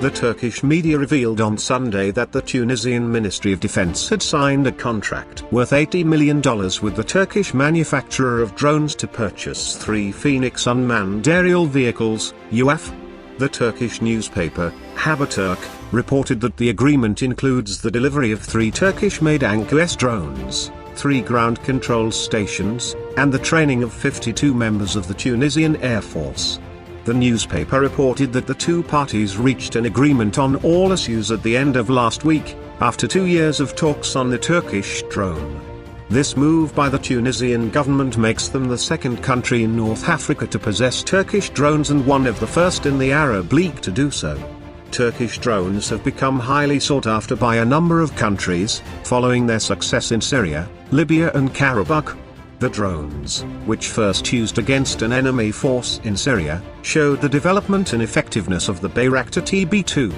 The Turkish media revealed on Sunday that the Tunisian Ministry of Defense had signed a contract worth $80 million with the Turkish manufacturer of drones to purchase 3 Phoenix unmanned aerial vehicles, UAV. The Turkish newspaper, Haber Turk, reported that the agreement includes the delivery of 3 Turkish-made ANKA-S drones, 3 ground control stations, and the training of 52 members of the Tunisian Air Force. The newspaper reported that the two parties reached an agreement on all issues at the end of last week, after 2 years of talks on the Turkish drone. This move by the Tunisian government makes them the second country in North Africa to possess Turkish drones and one of the first in the Arab League to do so. Turkish drones have become highly sought after by a number of countries, following their success in Syria, Libya and Karabakh. The drones, which first used against an enemy force in Syria, showed the development and effectiveness of the Bayraktar TB2.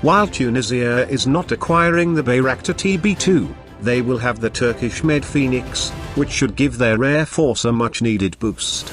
While Tunisia is not acquiring the Bayraktar TB2, they will have the Turkish-made Phoenix, which should give their air force a much-needed boost.